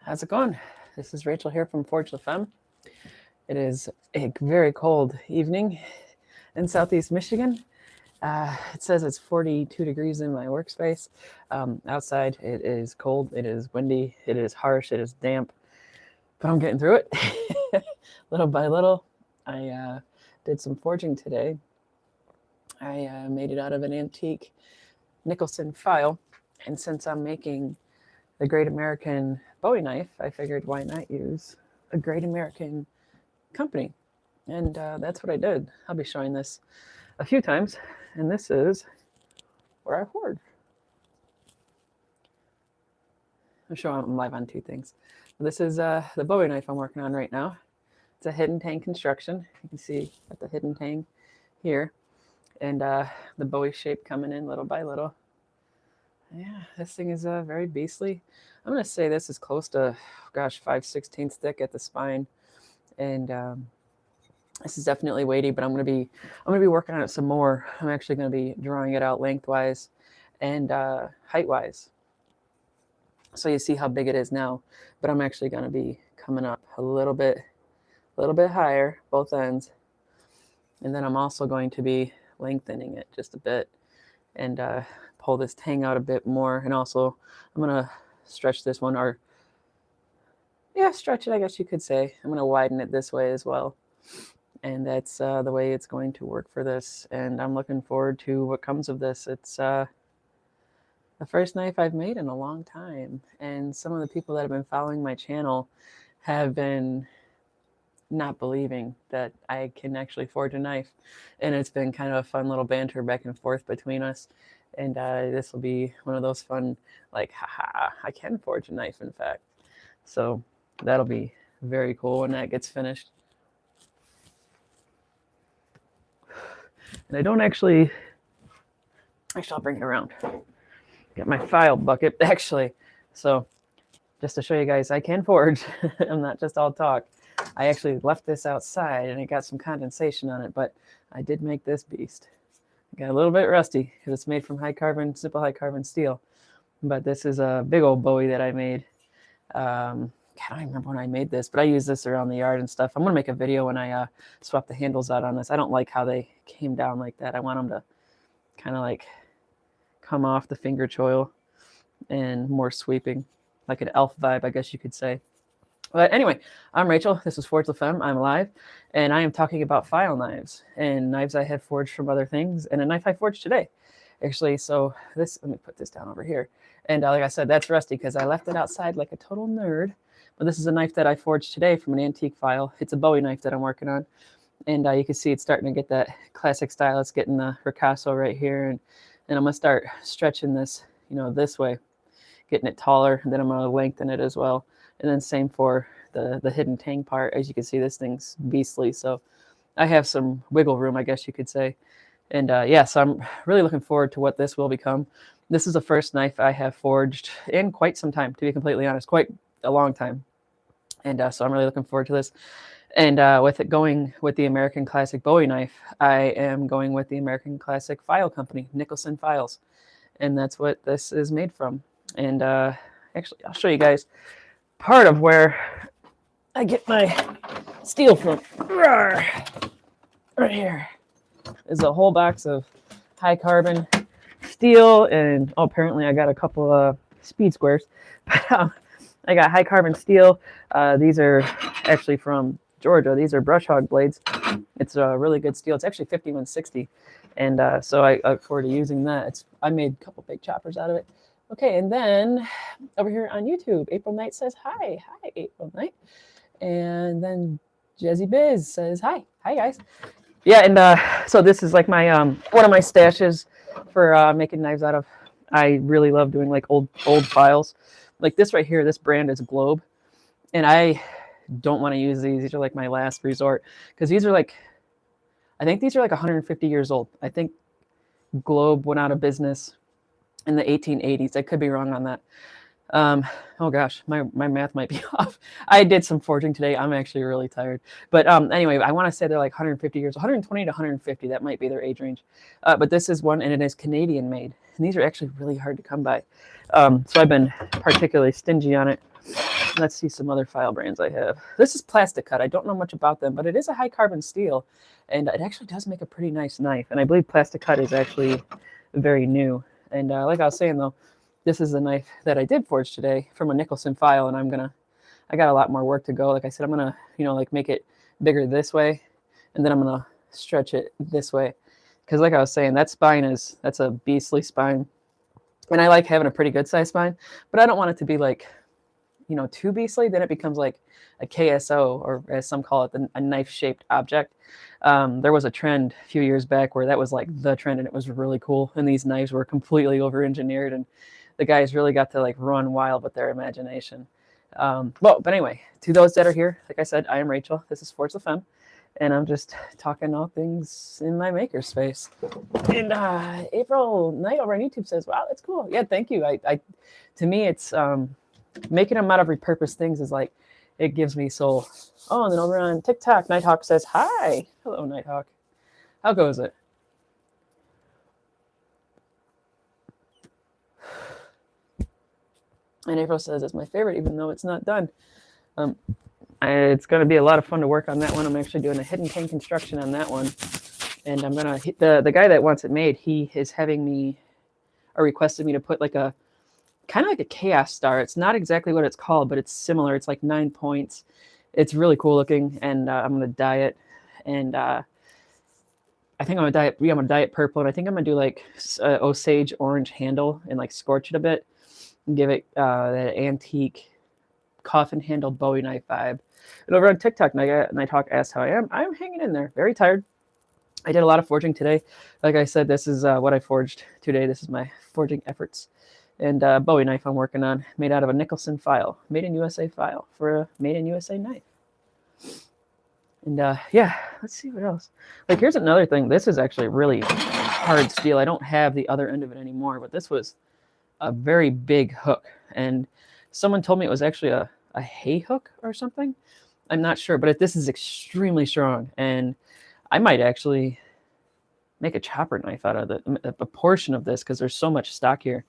How's it going? This is Rachel here from Femme. It is a very cold evening in southeast Michigan. It says it's 42 degrees in my workspace. Outside, it is cold, it is windy, it is harsh, it is damp, but I'm getting through it little by little. I did some forging today. I made it out of an antique Nicholson file, and since I'm making the Great American Bowie knife, I figured why not use a Great American company, and that's what I did. I'll be showing this a few times, and this is where I forge. I'm showing I'm live on two things. This is the Bowie knife I'm working on right now. It's a hidden tang construction. You can see at the hidden tang here, and the Bowie shape coming in little by little. Yeah, this thing is very beastly. I'm gonna say this is close to, gosh, 5/16 thick at the spine, and this is definitely weighty. But I'm gonna be working on it some more. I'm actually gonna be drawing it out lengthwise and height-wise, so you see how big it is now. But I'm actually gonna be coming up a little bit higher both ends, and then I'm also going to be lengthening it just a bit and pull this tang out a bit more. And also I'm gonna stretch this one, or stretch it, I guess you could say. I'm gonna widen it this way as well, and that's the way it's going to work for this. And I'm looking forward to what comes of this. It's the first knife I've made in a long time, and some of the people that have been following my channel have been not believing that I can actually forge a knife, and it's been kind of a fun little banter back and forth between us. And this will be one of those fun, like, haha, I can forge a knife, in fact. So that'll be very cool when that gets finished. And I don't actually, I'll bring it around. Got my file bucket, actually. So just to show you guys, I can forge. I'm not just all talk. I actually left this outside, and it got some condensation on it, but I did make this beast. Got a little bit rusty because it's made from simple high carbon steel. But this is a big old Bowie that I made. I don't even remember when I made this, but I use this around the yard and stuff. I'm going to make a video when I swap the handles out on this. I don't like how they came down like that. I want them to kind of like come off the finger choil and more sweeping, like an elf vibe, I guess you could say. But anyway, I'm Rachel. This is Forge Femme. I'm live, and I am talking about file knives and knives I have forged from other things, and a knife I forged today, actually. So this, let me put this down over here. And like I said, that's rusty because I left it outside like a total nerd. But this is a knife that I forged today from an antique file. It's a Bowie knife that I'm working on, and you can see it's starting to get that classic style. It's getting the ricasso right here, and I'm gonna start stretching this, this way, getting it taller, and then I'm gonna lengthen it as well. And then same for the hidden tang part. As you can see, this thing's beastly. So I have some wiggle room, I guess you could say. And so I'm really looking forward to what this will become. This is the first knife I have forged in quite some time, to be completely honest, quite a long time. And so I'm really looking forward to this. And with it going with the American Classic Bowie knife, I am going with the American Classic File Company, Nicholson Files. And that's what this is made from. And actually, I'll show you guys part of where I get my steel from. Right here is a whole box of high carbon steel, and apparently I got a couple of speed squares. But I got high carbon steel. These are actually from Georgia. These are brush hog blades. It's a really good steel. It's actually 5160, and so I look forward to using that. I made a couple big choppers out of it. Okay, and then over here on YouTube, April Knight says hi. Hi, April Knight. And then Jazzy Biz says hi. Hi, guys. Yeah, and so this is like my one of my stashes for making knives out of. I really love doing like old files. Like this right here, this brand is Globe. And I don't want to use these. These are like my last resort, because these are like, I think these are like 150 years old. I think Globe went out of business in the 1880s. I could be wrong on that. Oh gosh, my math might be off. I did some forging today. I'm actually really tired. But anyway, I want to say they're like 150 years, 120 to 150. That might be their age range. But this is one, and it is Canadian made. And these are actually really hard to come by. So I've been particularly stingy on it. Let's see some other file brands I have. This is Plastic Cut. I don't know much about them, but it is a high carbon steel, and it actually does make a pretty nice knife. And I believe Plastic Cut is actually very new. And like I was saying though, this is the knife that I did forge today from a Nicholson file, and I got a lot more work to go. Like I said, I'm gonna, like make it bigger this way, and then I'm gonna stretch it this way. Because like I was saying, that's a beastly spine. And I like having a pretty good size spine, but I don't want it to be like, too beastly. Then it becomes like a KSO, or as some call it, a knife-shaped object. There was a trend a few years back where that was like the trend, and it was really cool. And these knives were completely over-engineered, and the guys really got to like run wild with their imagination. But anyway, to those that are here, like I said, I am Rachel. This is Forge the Femme, and I'm just talking all things in my makerspace. And April Knight over on YouTube says, "Wow, that's cool." Yeah, thank you. I to me, it's making them out of repurposed things is like, it gives me soul. Oh, and then over on TikTok, Nighthawk says, "Hi, hello, Nighthawk. How goes it?" And April says, "It's my favorite, even though it's not done." It's going to be a lot of fun to work on that one. I'm actually doing a hidden cane construction on that one. And I'm going to hit the guy that wants it made. He is having me, or requested me to put like a, kind of like a chaos star. It's not exactly what it's called, but it's similar. It's like 9 points. It's really cool looking. And I'm going to dye it. And I think I'm going to dye it purple. And I think I'm going to do like Osage orange handle and like scorch it a bit. And give it that antique coffin handle Bowie knife vibe. And over on TikTok, Nighthawk asked how I am. I'm hanging in there. Very tired. I did a lot of forging today. Like I said, this is what I forged today. This is my forging efforts. And Bowie knife I'm working on, made out of a Nicholson file, made in USA file for a made in USA knife. And yeah, let's see what else. Like here's another thing. This is actually really hard steel. I don't have the other end of it anymore, but this was a very big hook. And someone told me it was actually a hay hook or something. I'm not sure, but this is extremely strong. And I might actually make a chopper knife out of a portion of this, because there's so much stock here.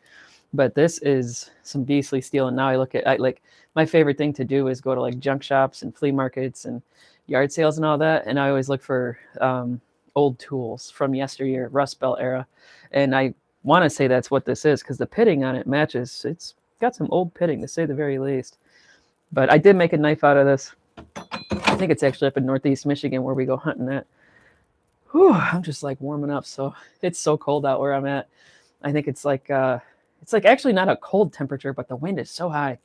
But this is some beastly steel. And now I look at, like, my favorite thing to do is go to like junk shops and flea markets and yard sales and all that. And I always look for old tools from yesteryear, Rust Belt era. And I want to say that's what this is, because the pitting on it matches. It's got some old pitting, to say the very least. But I did make a knife out of this. I think it's actually up in Northeast Michigan where we go hunting at. Whew, I'm just like warming up. So it's so cold out where I'm at. I think it's like actually not a cold temperature, but the wind is so high,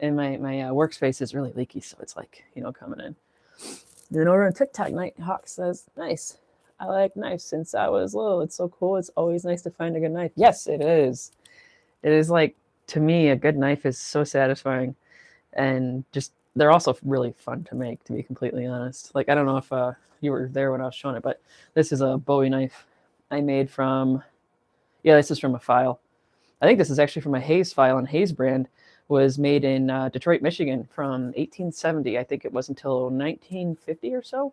and my workspace is really leaky. So it's like, coming in. Then over on TikTok, Nighthawk says, "Nice. I like knives since I was little. It's so cool. It's always nice to find a good knife." Yes, it is. It is like, to me, a good knife is so satisfying, and just they're also really fun to make, to be completely honest. Like, I don't know if you were there when I was showing it, but this is a Bowie knife I made from, this is from a file. I think this is actually from a Hayes file, and Hayes brand was made in Detroit, Michigan from 1870. I think it was until 1950 or so.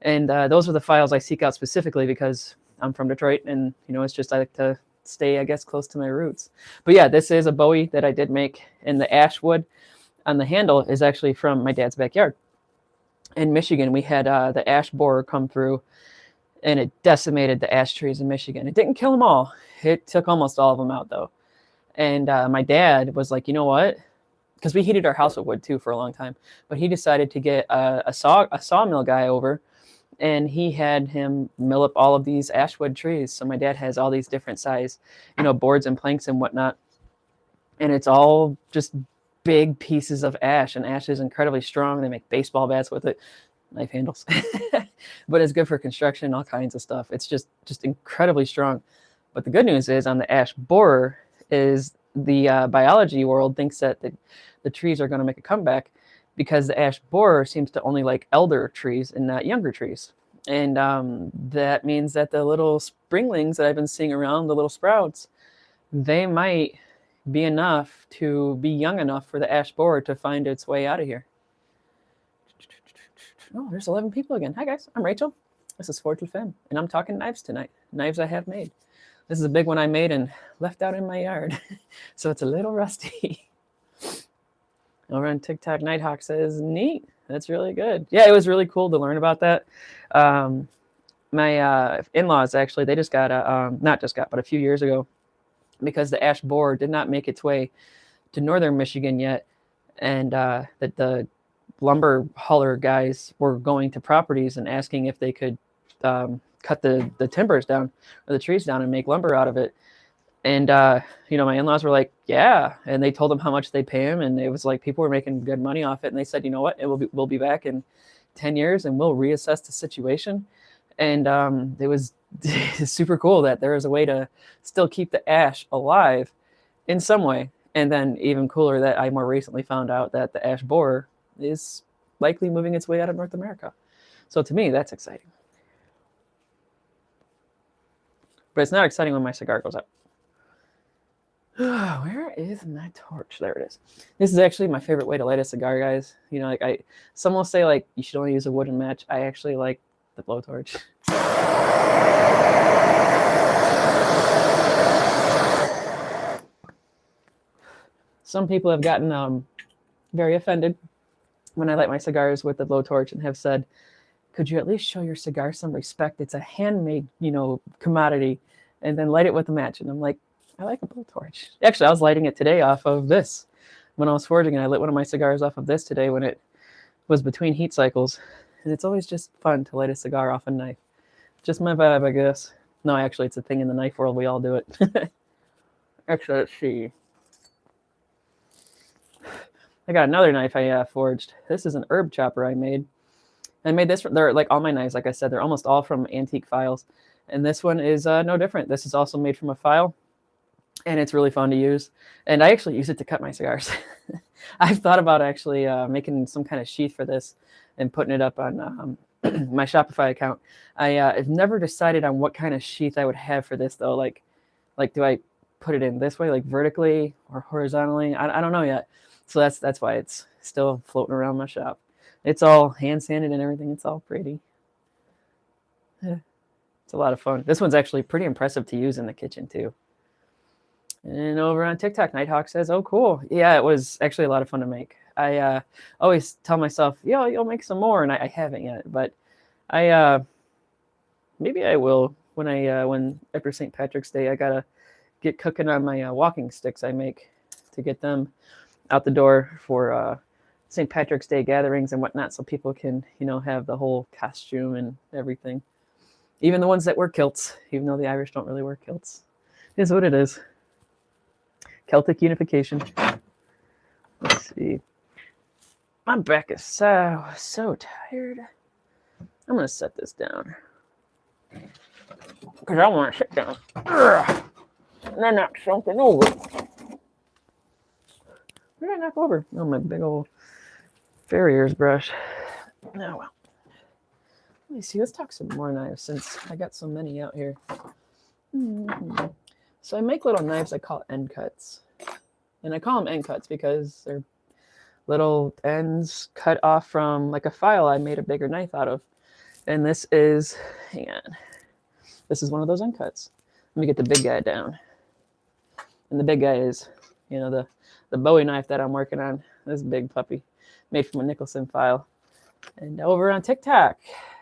And those are the files I seek out specifically because I'm from Detroit, and it's just, I like to stay, I guess, close to my roots. But yeah, this is a Bowie that I did make, and the ash wood on the handle is actually from my dad's backyard. In Michigan, we had the ash borer come through, and it decimated the ash trees in Michigan. It didn't kill them all. It took almost all of them out, though. And my dad was like, you know what? Because we heated our house with wood, too, for a long time. But he decided to get a sawmill guy over, and he had him mill up all of these ashwood trees. So my dad has all these different size, boards and planks and whatnot. And it's all just big pieces of ash, and ash is incredibly strong. They make baseball bats with it, knife handles. But it's good for construction, all kinds of stuff. It's just incredibly strong. But the good news is, on the ash borer, is the biology world thinks that the trees are going to make a comeback, because the ash borer seems to only like elder trees and not younger trees. And that means that the little springlings that I've been seeing around, the little sprouts, they might be enough to be young enough for the ash borer to find its way out of here. Oh, there's 11 people again. Hi, guys. I'm Rachel. This is Forge with Femme, and I'm talking knives tonight. Knives I have made. This is a big one I made and left out in my yard, so it's a little rusty. Over on TikTok, Nighthawk says, neat. That's really good. Yeah, it was really cool to learn about that. My in-laws, actually, they just got not just got, but a few years ago, because the ash borer did not make its way to northern Michigan yet, and that the lumber hauler guys were going to properties and asking if they could cut the timbers down or the trees down and make lumber out of it. And my in-laws were like, yeah, and they told them how much they pay them, and it was like people were making good money off it, and they said, you know what, we'll be back in 10 years and we'll reassess the situation. And it was super cool that there was a way to still keep the ash alive in some way. And then even cooler that I more recently found out that the ash borer is likely moving its way out of North America. So to me, that's exciting. But it's not exciting when my cigar goes up. Where is my torch? There it is. This is actually my favorite way to light a cigar, guys. You know, like some will say like you should only use a wooden match. I actually like the blowtorch. Some people have gotten very offended when I light my cigars with the blowtorch and have said, could you at least show your cigar some respect? It's a handmade, commodity, and then light it with a match. And I'm like, I like a blowtorch. Actually, I was lighting it today off of this when I was forging, and I lit one of my cigars off of this today when it was between heat cycles. And it's always just fun to light a cigar off a knife. Just my vibe, I guess. No, actually, it's a thing in the knife world. We all do it. Actually, let's see. I got another knife I forged. This is an herb chopper I made. I made this. They're like all my knives, like I said, they're almost all from antique files. And this one is no different. This is also made from a file. And it's really fun to use. And I actually use it to cut my cigars. I've thought about actually making some kind of sheath for this and putting it up on my Shopify account. I've never decided on what kind of sheath I would have for this, though. Like do I put it in this way, like vertically or horizontally? I don't know yet. So that's why it's still floating around my shop. It's all hand sanded and everything. It's all pretty. It's a lot of fun. This one's actually pretty impressive to use in the kitchen, too. And over on TikTok, Nighthawk says, oh, cool. Yeah, it was actually a lot of fun to make. I always tell myself, you'll make some more, and I haven't yet. But maybe I will when after St. Patrick's Day, I got to get cooking on my walking sticks I make to get them out the door for St. Patrick's Day gatherings and whatnot, so people can, have the whole costume and everything. Even the ones that wear kilts, even though the Irish don't really wear kilts. It is what it is. Celtic unification. Let's see. My back is so tired. I'm going to set this down. Because I want to sit down. And then knock something over. What did I knock over? Oh, my big old farrier's brush. Oh, well. Let me see. Let's talk some more knives since I got so many out here. So I make little knives I call end cuts. And I call them end cuts because they're little ends cut off from like a file I made a bigger knife out of. And this is, hang on. This is one of those end cuts. Let me get the big guy down. And the big guy is, the Bowie knife that I'm working on. This big puppy made from a Nicholson file. And over on TikTok,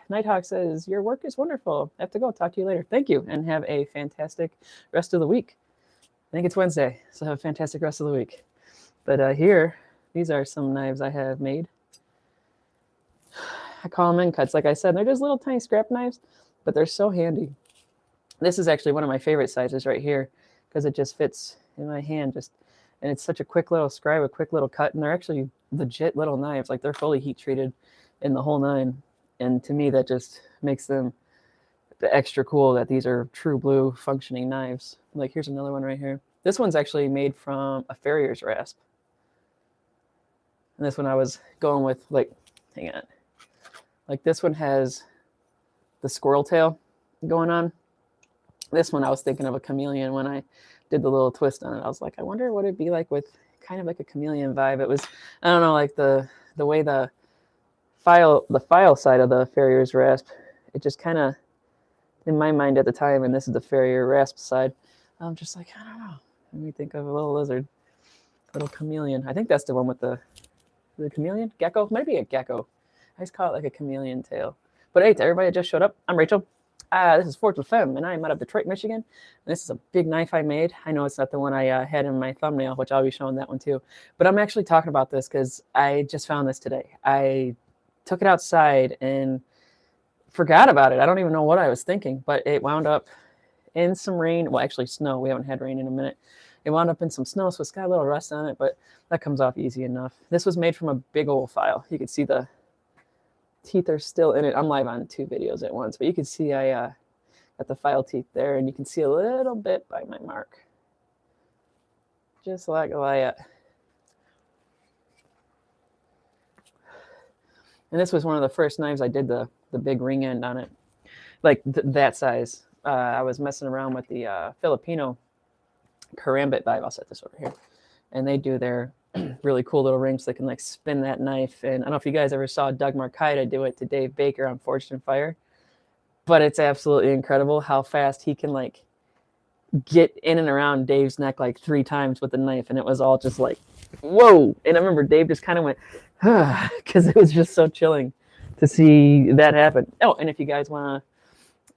Nighthawk says, your work is wonderful. I have to go. Talk to you later. Thank you. And have a fantastic rest of the week. I think it's Wednesday, so have a fantastic rest of the week. But here, these are some knives I have made. I call them end cuts. Like I said, they're just little tiny scrap knives, but they're so handy. This is actually one of my favorite sizes right here because it just fits in my hand. And it's such a quick little scribe, a quick little cut. And they're actually legit little knives. Like they're fully heat treated in the whole nine. And to me, that just makes them extra cool that these are true blue functioning knives. Like here's another one right here. This one's actually made from a farrier's rasp. And this one I was going with, hang on. Like this one has the squirrel tail going on. This one I was thinking of a chameleon when I did the little twist on it. I was like, I wonder what it'd be like with kind of like a chameleon vibe. It was, I don't know, like the way the file side of the farrier's rasp, it just kind of, in my mind at the time, and this is the farrier rasp side, I'm just like, I don't know. Let me think of a little lizard, little chameleon. I think that's the one with the The chameleon? Gecko? Maybe a gecko. I just call it like a chameleon tail. But hey, to everybody that just showed up, I'm Rachel. This is Forge with Femme, and I'm out of Detroit, Michigan. And this is a big knife I made. I know it's not the one I had in my thumbnail, which I'll be showing that one too. But I'm actually talking about this because I just found this today. I took it outside and forgot about it. I don't even know what I was thinking, but it wound up in some rain. Well, actually snow. We haven't had rain in a minute. It wound up in some snow, so it's got a little rust on it, but that comes off easy enough. This was made from a big old file. You can see the teeth are still in it. I'm live on 2 videos at once, but you can see I got the file teeth there, and you can see a little bit by my mark. Just like that. And this was one of the first knives I did the big ring end on it, like that size. I was messing around with the Filipino karambit vibe. I'll set this over here. And they do their really cool little rings so they can like spin that knife. And I don't know if you guys ever saw Doug Marcaida do it to Dave Baker on Forged in Fire, but it's absolutely incredible how fast he can like get in and around Dave's neck like 3 times with the knife. And it was all just like, whoa. And I remember Dave just kind of went, because it was just so chilling to see that happen. Oh, and if you guys want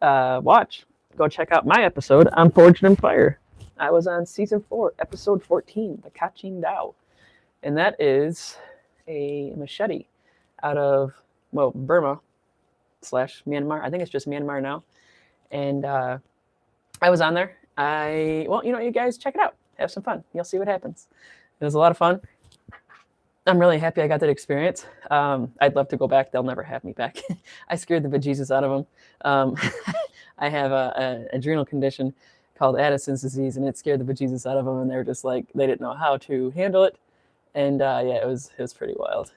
to watch, go check out my episode on Forged in Fire. I was on season 4, episode 14, the Kachin Dao. And that is a machete out of, well, Burma / Myanmar. I think it's just Myanmar now. And I was on there. Well, you know, you guys check it out. Have some fun. You'll see what happens. It was a lot of fun. I'm really happy I got that experience. I'd love to go back. They'll never have me back. I scared the bejesus out of them. I have an adrenal condition called Addison's disease, and it scared the bejesus out of them, and they were just like, they didn't know how to handle it. And yeah, it was pretty wild.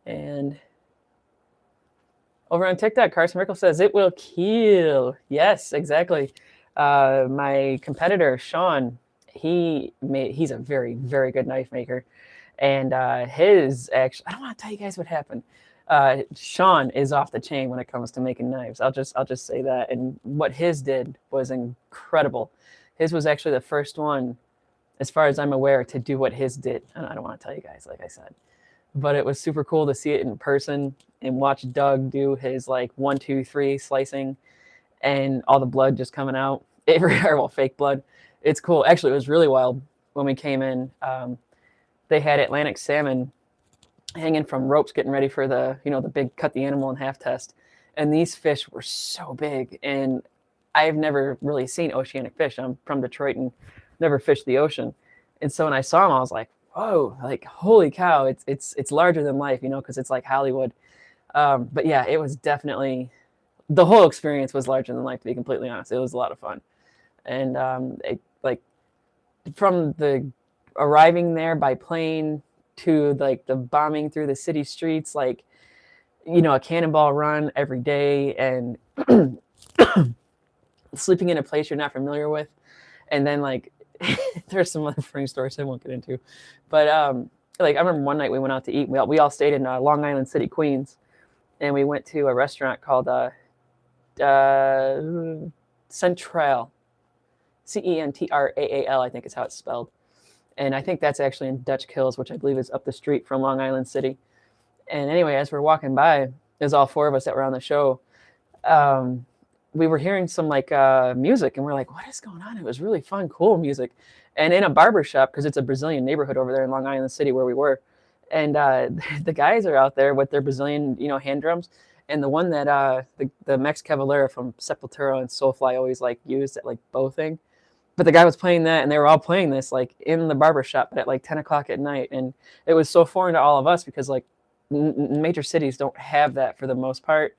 And over on TikTok, Carson Merkel says, it will kill. Yes, exactly. My competitor, Sean, he's a very, very good knife maker. And his actually, I don't want to tell you guys what happened. Sean is off the chain when it comes to making knives. I'll just say that. And what his did was incredible. His was actually the first one, as far as I'm aware, to do what his did. And I don't want to tell you guys, like I said, but it was super cool to see it in person and watch Doug do his like 1, 2, 3 slicing and all the blood just coming out. Well, fake blood. It's cool. Actually, it was really wild when we came in. They had Atlantic salmon hanging from ropes, getting ready for the big cut the animal in half test. And these fish were so big. And I've never really seen oceanic fish. I'm from Detroit and never fished the ocean. And so when I saw them, I was like, whoa, like, holy cow. It's larger than life, because it's like Hollywood. But yeah, it was definitely, the whole experience was larger than life, to be completely honest. It was a lot of fun. And from the arriving there by plane to like the bombing through the city streets, like, a cannonball run every day, and sleeping in a place you're not familiar with. And then like, there's some other funny stories I won't get into, but like I remember one night we went out to eat. We all stayed in Long Island City, Queens, and we went to a restaurant called Central, Central, I think is how it's spelled. And I think that's actually in Dutch Kills, which I believe is up the street from Long Island City. And anyway, as we're walking by, there's all 4 of us that were on the show. We were hearing some like music, and we're like, what is going on? It was really fun, cool music. And in a barber shop, because it's a Brazilian neighborhood over there in Long Island City where we were. And the guys are out there with their Brazilian, hand drums. And the one that the Max Cavalera from Sepultura and Soulfly always like used, that like bow thing. But the guy was playing that, and they were all playing this like in the barber shop at like 10 o'clock at night. And it was so foreign to all of us because like major cities don't have that for the most part.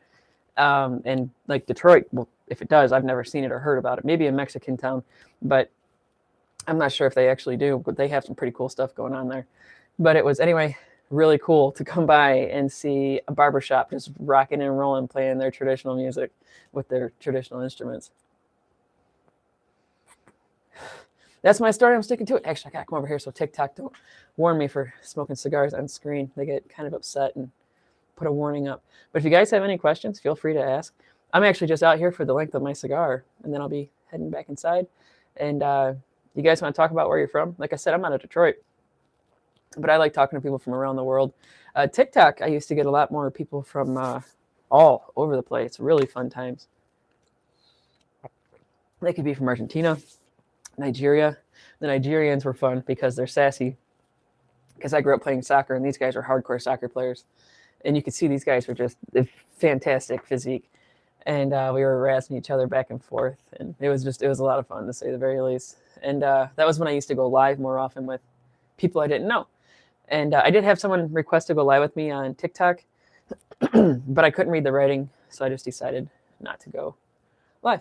And like Detroit, well, if it does, I've never seen it or heard about it. Maybe a Mexican town, but I'm not sure if they actually do. But they have some pretty cool stuff going on there. But it was, anyway, really cool to come by and see a barber shop just rocking and rolling, playing their traditional music with their traditional instruments. That's my story. I'm sticking to it. Actually, I got to come over here so TikTok don't warn me for smoking cigars on screen. They get kind of upset and put a warning up. But if you guys have any questions, feel free to ask. I'm actually just out here for the length of my cigar, and then I'll be heading back inside. And you guys want to talk about where you're from? Like I said, I'm out of Detroit. but I like talking to people from around the world. TikTok, I used to get a lot more people from all over the place. Really fun times. They could be from Argentina, Nigeria. The Nigerians were fun because they're sassy. Because I grew up playing soccer, and these guys are hardcore soccer players. And you could see these guys were just a fantastic physique. And we were harassing each other back and forth. And it was a lot of fun, to say the very least. And that was when I used to go live more often with people I didn't know. And I did have someone request to go live with me on TikTok, but I couldn't read the writing, so I just decided not to go live.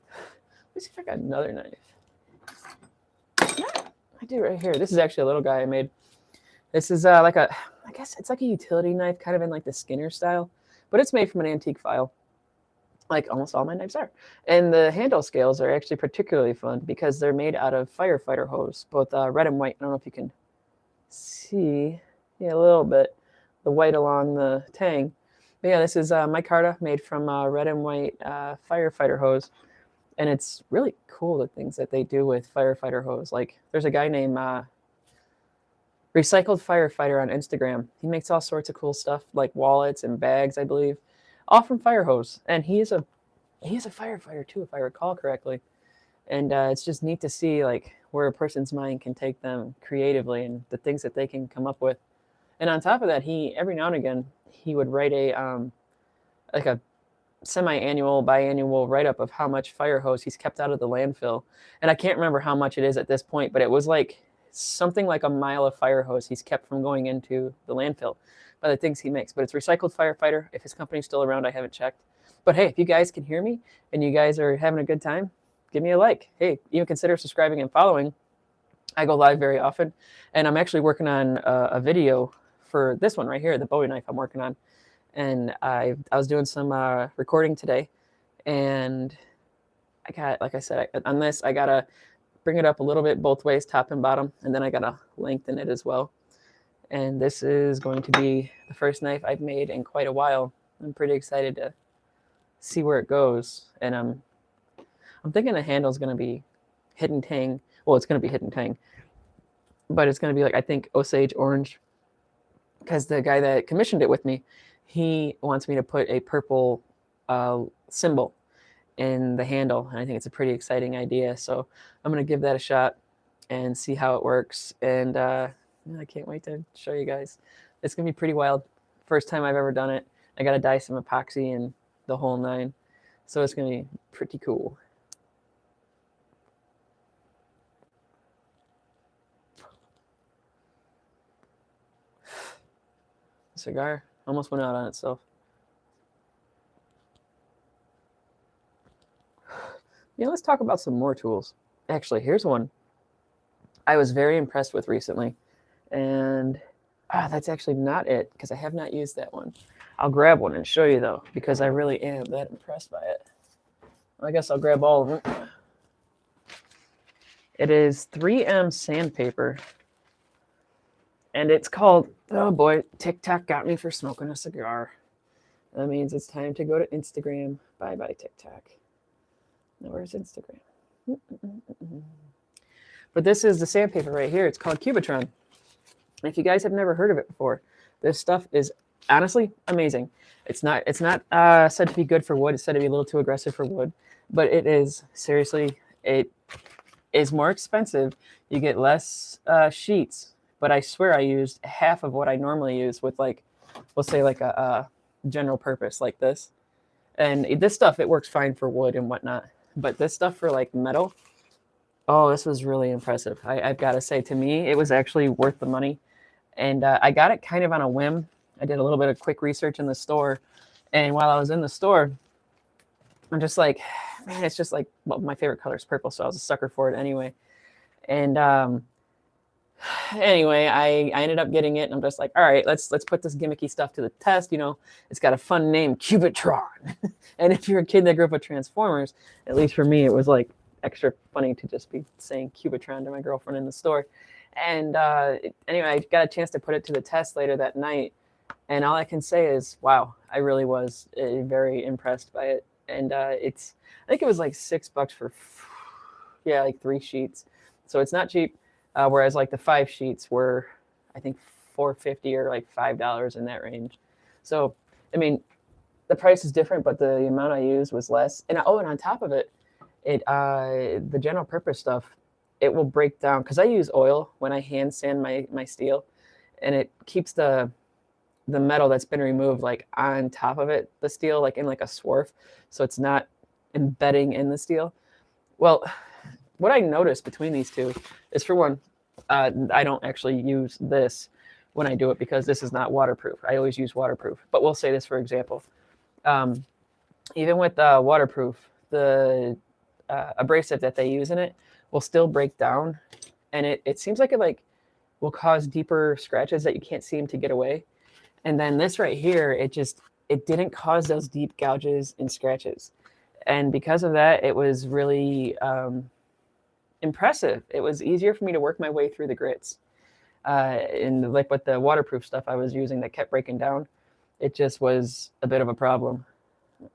Let me see if I got another knife. Yeah, I do right here. This is actually a little guy I made. This is I guess it's like a utility knife, kind of in like the Skinner style, but it's made from an antique file, like almost all my knives are. And the handle scales are actually particularly fun because they're made out of firefighter hose, both red and white. I don't know if you can see, yeah, a little bit, the white along the tang. But yeah, this is micarta made from red and white firefighter hose. And it's really cool, the things that they do with firefighter hose. Like there's a guy named Recycled Firefighter on Instagram. He makes all sorts of cool stuff, like wallets and bags, I believe, all from fire hose. And he's a firefighter too, if I recall correctly. And it's just neat to see like where a person's mind can take them creatively and the things that they can come up with. And on top of that, he every now and again he would write a like a semi-annual, biannual write-up of how much fire hose he's kept out of the landfill. And I can't remember how much it is at this point, but it was like something like a mile of fire hose he's kept from going into the landfill by the things he makes. But it's Recycled Firefighter. If his company's still around, I haven't checked. But hey, if you guys can hear me and you guys are having a good time, give me a like. Hey, even consider subscribing and following. I go live very often. And I'm actually working on a video for this one right here, the Bowie knife I'm working on. And I was doing some recording today, and I got, like I said, on this, I got to bring it up a little bit both ways, top and bottom, and then I got to lengthen it as well. And this is going to be the first knife I've made in quite a while. I'm pretty excited to see where it goes. And I'm thinking the handle is going to be hidden tang. Well, it's going to be hidden tang, but it's going to be like, I think, Osage orange, because the guy that commissioned it with me, he wants me to put a purple symbol in the handle. And I think it's a pretty exciting idea. So I'm going to give that a shot and see how it works. And I can't wait to show you guys. It's going to be pretty wild. First time I've ever done it. I got to dye some epoxy and the whole nine. So it's going to be pretty cool. Cigar almost went out on itself. Yeah, let's talk about some more tools. Actually, here's one I was very impressed with recently. And that's actually not it, because I have not used that one. I'll grab one and show you, though, because I really am that impressed by it. I guess I'll grab all of them. It is 3M sandpaper. And it's called, oh boy, TikTok got me for smoking a cigar. That means it's time to go to Instagram. Bye-bye, TikTok. Now, where's Instagram? But this is the sandpaper right here. It's called Cubitron. And if you guys have never heard of it before, this stuff is honestly amazing. It's not said to be good for wood. It's said to be a little too aggressive for wood. But it is, seriously, it is more expensive. You get less sheets. But I swear I used half of what I normally use with, like, we'll say like a general purpose like this. And this stuff, it works fine for wood and whatnot. But this stuff for like metal, oh, this was really impressive. I've got to say, to me, it was actually worth the money. And I got it kind of on a whim. I did a little bit of quick research in the store. And while I was in the store, I'm just like, man, it's just like, well, my favorite color is purple, so I was a sucker for it anyway. And anyway, I ended up getting it, and I'm just like, all right, let's put this gimmicky stuff to the test. You know, it's got a fun name, Cubitron. And if you're a kid that grew up with Transformers, at least for me, it was like extra funny to just be saying Cubitron to my girlfriend in the store. And anyway, I got a chance to put it to the test later that night, and all I can say is, wow, I really was very impressed by it. And I think it was like $6 for, yeah, like 3 sheets. So it's not cheap. Whereas like the 5 sheets were, I think, $4.50 or like $5 in that range. So I mean, the price is different, but the amount I used was less. And and on top of it, the general purpose stuff, it will break down because I use oil when I hand sand my steel, and it keeps the metal that's been removed like on top of it, the steel, like in like a swarf, so it's not embedding in the steel. Well, what I noticed between these two is, for one, I don't actually use this when I do it because this is not waterproof. I always use waterproof, but we'll say this for example. Even with waterproof, the abrasive that they use in it will still break down, and it seems like it will cause deeper scratches that you can't seem to get away. And then this right here, it didn't cause those deep gouges and scratches, and because of that, it was really impressive. It was easier for me to work my way through the grits. And like with the waterproof stuff I was using that kept breaking down, it just was a bit of a problem. Hang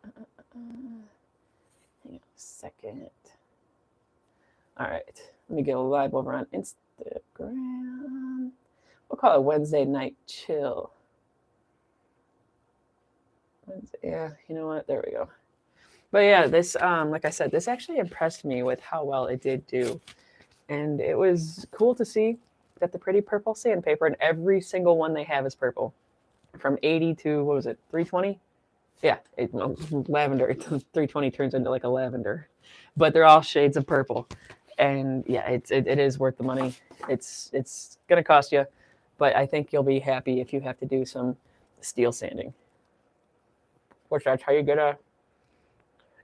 on a second. All right, let me get live over on Instagram. We'll call it Wednesday Night Chill. Wednesday, yeah, you know what? There we go. But yeah, this, like I said, this actually impressed me with how well it did do. And it was cool to see that the pretty purple sandpaper, and every single one they have is purple. From 80 to, what was it, 320? Yeah, lavender. 320 turns into like a lavender. But they're all shades of purple. And yeah, it is worth the money. It's going to cost you, but I think you'll be happy if you have to do some steel sanding. Which that's how you get a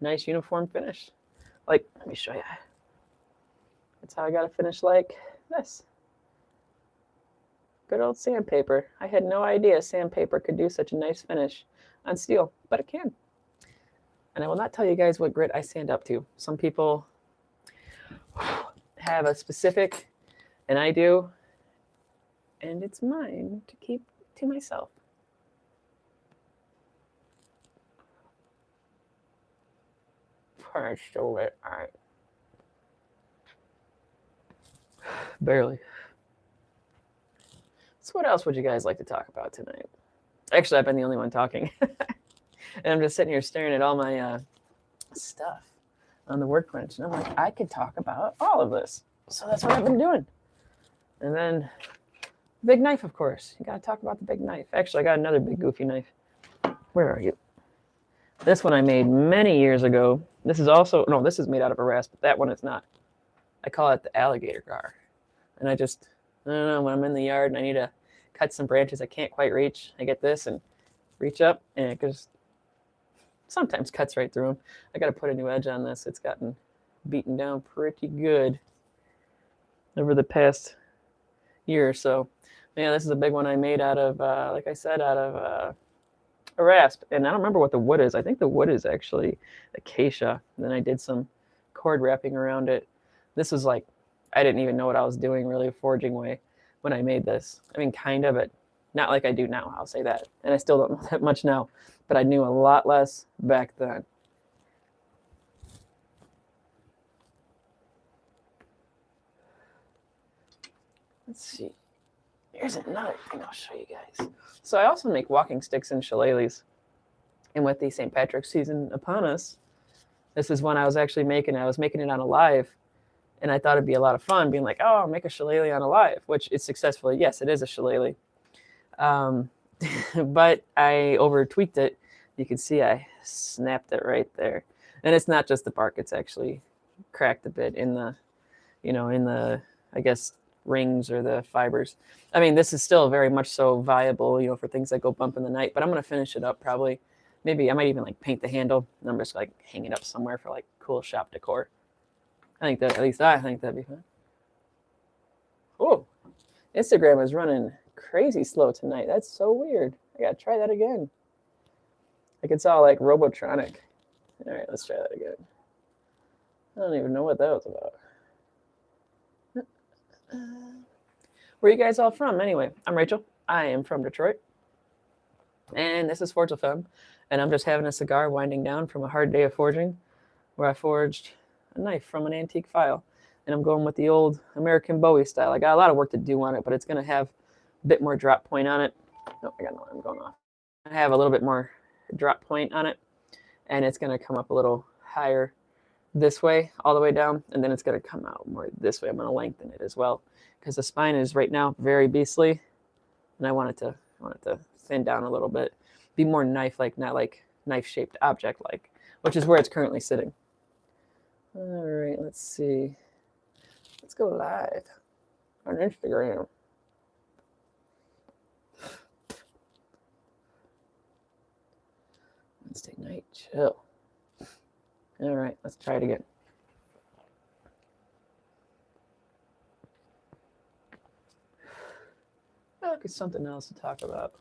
nice uniform finish. Like, let me show you. That's how I got a finish like this. Good old sandpaper. I had no idea sandpaper could do such a nice finish on steel, but it can. And I will not tell you guys what grit I sand up to. Some people have a specific, and I do, and it's mine to keep to myself. Alright, still wet. All right. Barely. So what else would you guys like to talk about tonight? Actually, I've been the only one talking. And I'm just sitting here staring at all my stuff on the workbench. And I'm like, I could talk about all of this. So that's what I've been doing. And then big knife, of course. You got to talk about the big knife. Actually, I got another big goofy knife. Where are you? This one I made many years ago. This is also, no, this is made out of a rasp, but that one is not. I call it the alligator gar. And I don't know, when I'm in the yard and I need to cut some branches I can't quite reach, I get this and reach up, and it just sometimes cuts right through them. I got to put a new edge on this. It's gotten beaten down pretty good over the past year or so. Yeah, this is a big one I made out of, like I said, out of a rasp. And I don't remember what the wood is. I think the wood is actually acacia. And then I did some cord wrapping around it. This was like, I didn't even know what I was doing really a forging way when I made this. I mean, kind of, but not like I do now, I'll say that. And I still don't know that much now, but I knew a lot less back then. Let's see. Here's another thing I'll show you guys. So I also make walking sticks and shillelaghs. And with the St. Patrick's season upon us, this is one I was actually making. I was making it on a live. And I thought it'd be a lot of fun being like, oh, I'll make a shillelagh on a live, which is successfully, yes, it is a shillelagh. But I over tweaked it. You can see I snapped it right there. And it's not just the bark, it's actually cracked a bit in the, I guess, rings or the fibers. I mean, this is still very much so viable, for things that go bump in the night, but I'm going to finish it up probably. Maybe I might even like paint the handle and I'm just like hang it up somewhere for like cool shop decor. I think that'd be fun. Oh, Instagram is running crazy slow tonight. That's so weird. I gotta try that again. Like it's all like Robotronic. All right, let's try that again. I don't even know what that was about. Where are you guys all from anyway? I'm Rachel. I am from Detroit. And this is Forge with Femme. And I'm just having a cigar winding down from a hard day of forging where I forged a knife from an antique file. And I'm going with the old American Bowie style. I got a lot of work to do on it, but it's going to have a bit more drop point on it. Oh, I got no, I'm going off. I have a little bit more drop point on it, and it's going to come up a little higher this way, all the way down, and then it's going to come out more this way. I'm going to lengthen it as well, because the spine is right now very beastly, and I want it to thin down a little bit, be more knife-like, not like knife-shaped object-like, which is where it's currently sitting. All right, let's see. Let's go live on Instagram. Wednesday night chill. All right, let's try it again. Look at something else to talk about.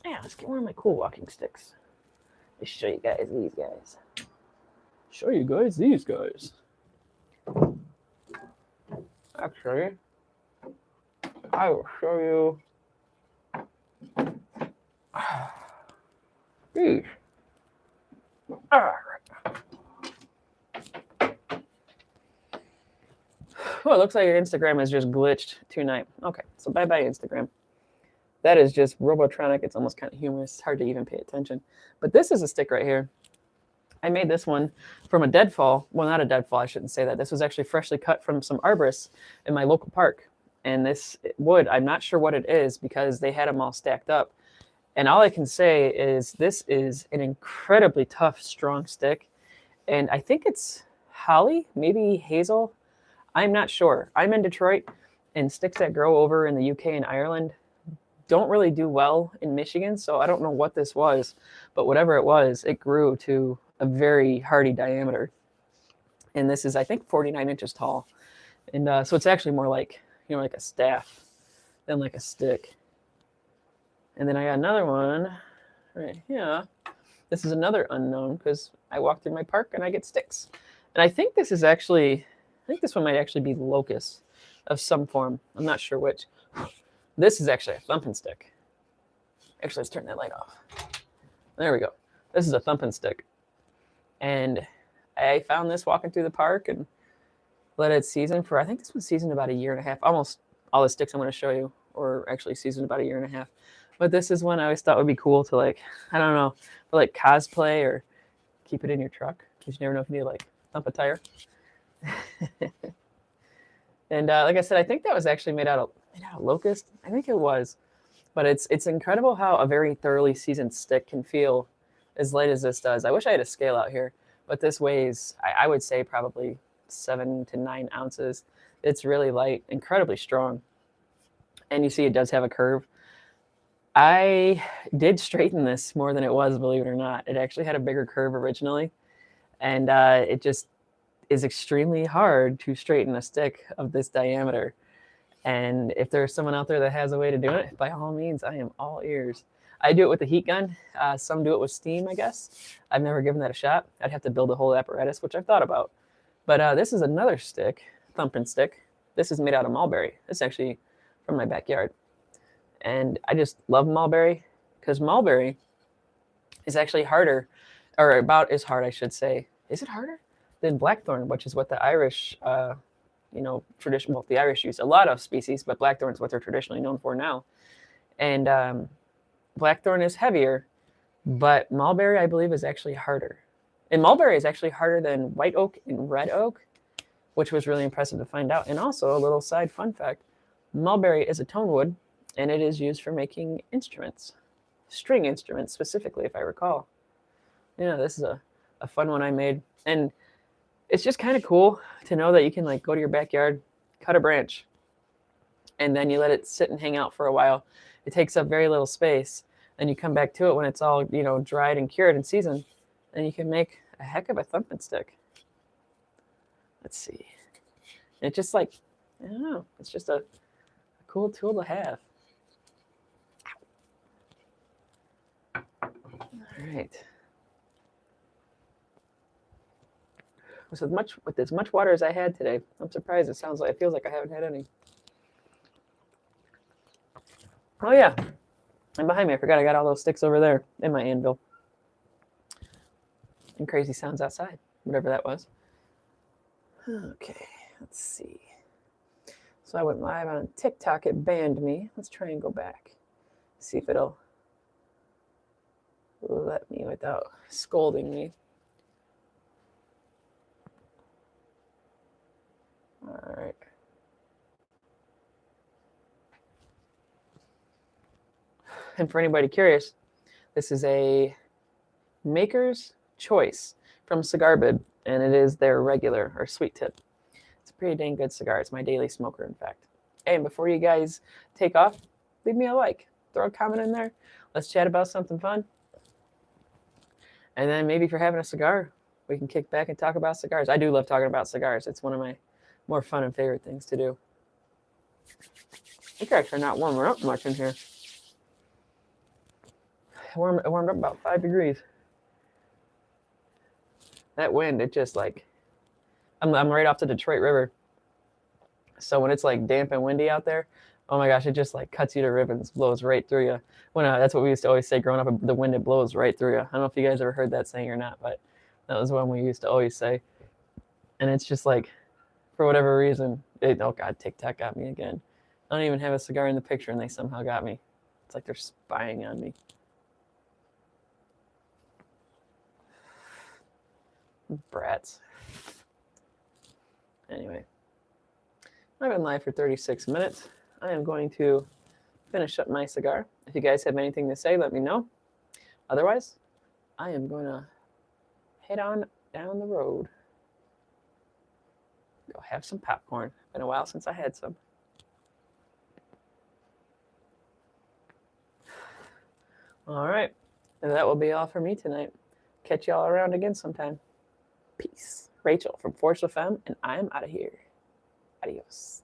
Yeah, let's get one of my cool walking sticks. Let's show you guys these guys. Show you guys these guys. Actually, I will show you these. All right. Well, it looks like your Instagram is just glitched tonight. Okay, so bye-bye Instagram. That is just Robotronic. It's almost kind of humorous. It's hard to even pay attention. But this is a stick right here. I made this one from a deadfall. Well, not a deadfall, I shouldn't say that. This was actually freshly cut from some arborists in my local park. And this wood, I'm not sure what it is because they had them all stacked up. And all I can say is this is an incredibly tough, strong stick. And I think it's holly, maybe hazel. I'm not sure. I'm in Detroit, and sticks that grow over in the UK and Ireland don't really do well in Michigan, so I don't know what this was, but whatever it was, it grew to a very hardy diameter. And this is, I think, 49 inches tall. And so it's actually more like, like a staff than like a stick. And then I got another one right here. This is another unknown because I walk through my park and I get sticks. And I think this is actually, this one might actually be locust of some form. I'm not sure which. This is actually a thumping stick. Actually, let's turn that light off. There we go. This is a thumping stick. And I found this walking through the park and let it season for, I think this was seasoned about a year and a half. Almost all the sticks I'm going to show you were actually seasoned about a year and a half. But this is one I always thought would be cool to, like, I don't know, for like cosplay or keep it in your truck because you never know if you need to like thump a tire. And like I said, I think that was actually made out of locust. I think it was. But it's incredible how a very thoroughly seasoned stick can feel as light as this does. I wish I had a scale out here, but this weighs, I would say, probably 7 to 9 ounces. It's really light, incredibly strong. And you see it does have a curve. I did straighten this more than it was, believe it or not. It actually had a bigger curve originally. And it just is extremely hard to straighten a stick of this diameter. And if there's someone out there that has a way to do it, by all means, I am all ears. I do it with a heat gun. Some do it with steam, I guess. I've never given that a shot. I'd have to build a whole apparatus, which I've thought about. But this is another stick, thumping stick. This is made out of mulberry. This is actually from my backyard. And I just love mulberry because mulberry is actually harder, or about as hard, I should say. Is it harder than blackthorn, which is what the Irish, traditional, well, the Irish use a lot of species, but blackthorn is what they're traditionally known for now. And blackthorn is heavier, but mulberry, I believe, is actually harder. And mulberry is actually harder than white oak and red oak, which was really impressive to find out. And also, a little side fun fact, mulberry is a tone wood, and it is used for making instruments, string instruments specifically, if I recall. Yeah, this is a fun one I made. And it's just kind of cool to know that you can like go to your backyard, cut a branch, and then you let it sit and hang out for a while. It takes up very little space. Then you come back to it when it's all, dried and cured and seasoned, and you can make a heck of a thumping stick. Let's see. It's just like, I don't know, it's just a cool tool to have. All right. With as much water as I had today, I'm surprised it feels like I haven't had any. Oh yeah, and behind me, I forgot I got all those sticks over there in my anvil. And crazy sounds outside, whatever that was. Okay, let's see. So I went live on TikTok. It banned me. Let's try and go back. See if it'll let me without scolding me. All right. And for anybody curious, this is a Maker's Choice from Cigar Bid, and it is their regular or sweet tip. It's a pretty dang good cigar. It's my daily smoker, in fact. Hey, and before you guys take off, leave me a like, throw a comment in there. Let's chat about something fun. And then maybe if you're having a cigar, we can kick back and talk about cigars. I do love talking about cigars. It's one of my more fun and favorite things to do. It's actually not warming up much in here. It warmed up about 5 degrees. That wind, it just like, I'm right off the Detroit River. So when it's like damp and windy out there, oh my gosh, it just like cuts you to ribbons, blows right through you. That's what we used to always say growing up, the wind, it blows right through you. I don't know if you guys ever heard that saying or not, but that was one we used to always say. And it's just like, for whatever reason, oh God, TikTok got me again. I don't even have a cigar in the picture and they somehow got me. It's like they're spying on me. Brats. Anyway, I've been live for 36 minutes. I am going to finish up my cigar. If you guys have anything to say, let me know. Otherwise, I am going to head on down the road. Go have some popcorn. Been a while since I had some. All right. And that will be all for me tonight. Catch y'all around again sometime. Peace. Rachel from Femme, and I am out of here. Adios.